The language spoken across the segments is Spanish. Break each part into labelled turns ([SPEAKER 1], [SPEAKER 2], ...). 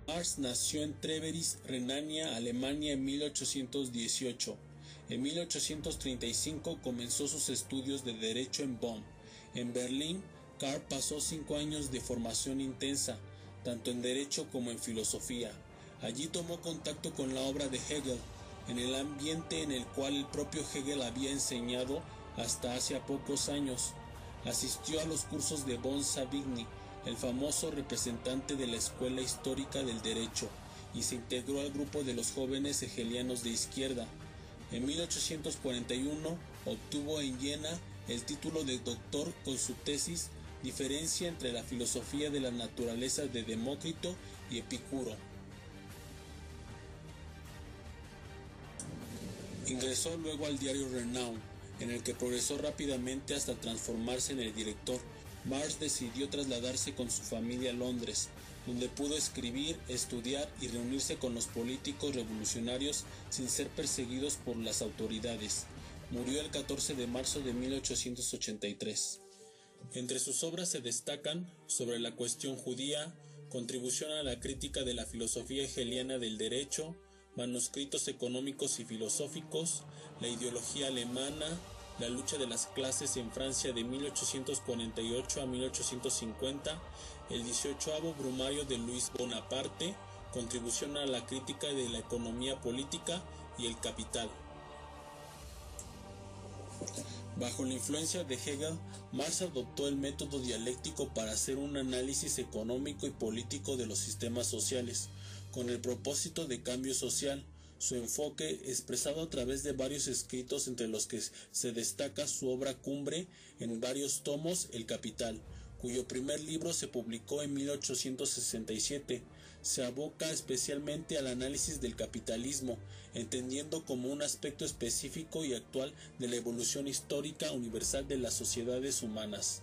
[SPEAKER 1] Marx nació en Treveris, Renania, Alemania en 1818. En 1835 comenzó sus estudios de Derecho en Bonn. En Berlín, Karl pasó 5 años de formación intensa, tanto en Derecho como en Filosofía. Allí tomó contacto con la obra de Hegel, en el ambiente en el cual el propio Hegel había enseñado hasta hace pocos años. Asistió a los cursos de von Savigny, el famoso representante de la Escuela Histórica del Derecho, y se integró al grupo de los jóvenes hegelianos de izquierda. En 1841 obtuvo en Jena el título de doctor con su tesis Diferencia entre la filosofía de la naturaleza de Demócrito y Epicuro. Ingresó luego al diario Renaud, en el que progresó rápidamente hasta transformarse en el director. Marx decidió trasladarse con su familia a Londres, donde pudo escribir, estudiar y reunirse con los políticos revolucionarios sin ser perseguidos por las autoridades. Murió el 14 de marzo de 1883. Entre sus obras se destacan Sobre la cuestión judía, Contribución a la crítica de la filosofía hegeliana del derecho, Manuscritos económicos y filosóficos, La ideología alemana, La lucha de las clases en Francia de 1848 a 1850, el 18º Brumario de Luis Bonaparte, Contribución a la crítica de la economía política y El Capital. Bajo la influencia de Hegel, Marx adoptó el método dialéctico para hacer un análisis económico y político de los sistemas sociales, con el propósito de cambio social. Su enfoque, expresado a través de varios escritos entre los que se destaca su obra cumbre en varios tomos, El Capital, cuyo primer libro se publicó en 1867, se aboca especialmente al análisis del capitalismo, entendiendo como un aspecto específico y actual de la evolución histórica universal de las sociedades humanas.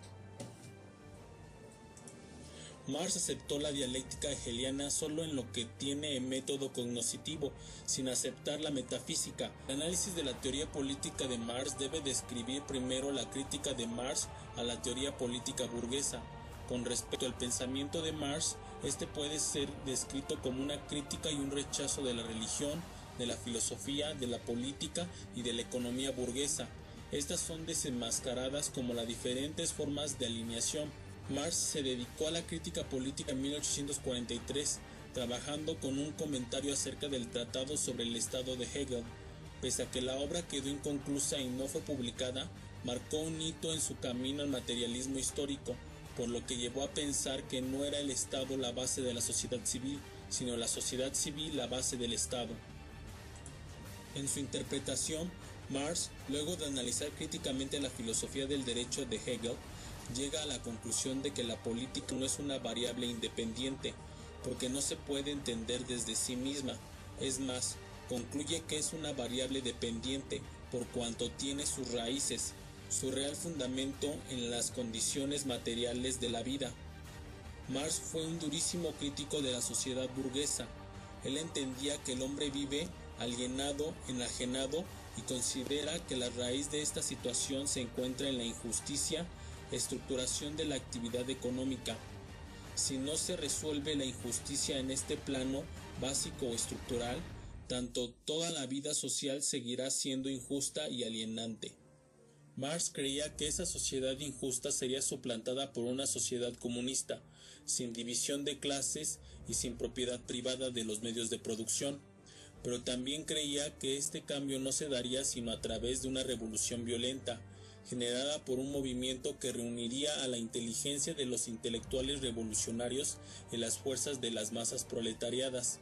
[SPEAKER 1] Marx aceptó la dialéctica hegeliana solo en lo que tiene método cognoscitivo, sin aceptar la metafísica. El análisis de la teoría política de Marx debe describir primero la crítica de Marx a la teoría política burguesa. Con respecto al pensamiento de Marx, este puede ser descrito como una crítica y un rechazo de la religión, de la filosofía, de la política y de la economía burguesa. Estas son desenmascaradas como las diferentes formas de alineación. Marx se dedicó a la crítica política en 1843, trabajando con un comentario acerca del Tratado sobre el Estado de Hegel. Pese a que la obra quedó inconclusa y no fue publicada, marcó un hito en su camino al materialismo histórico, por lo que llevó a pensar que no era el Estado la base de la sociedad civil, sino la sociedad civil la base del Estado. En su interpretación, Marx, luego de analizar críticamente la filosofía del derecho de Hegel, llega a la conclusión de que la política no es una variable independiente, porque no se puede entender desde sí misma. Es más, concluye que es una variable dependiente, por cuanto tiene sus raíces, su real fundamento en las condiciones materiales de la vida. Marx fue un durísimo crítico de la sociedad burguesa. Él entendía que el hombre vive alienado, enajenado, y considera que la raíz de esta situación se encuentra en la injusticia, estructuración de la actividad económica. Si no se resuelve la injusticia en este plano básico o estructural, tanto toda la vida social seguirá siendo injusta y alienante. Marx creía que esa sociedad injusta sería suplantada por una sociedad comunista, sin división de clases y sin propiedad privada de los medios de producción, pero también creía que este cambio no se daría sino a través de una revolución violenta, generada por un movimiento que reuniría a la inteligencia de los intelectuales revolucionarios y las fuerzas de las masas proletariadas.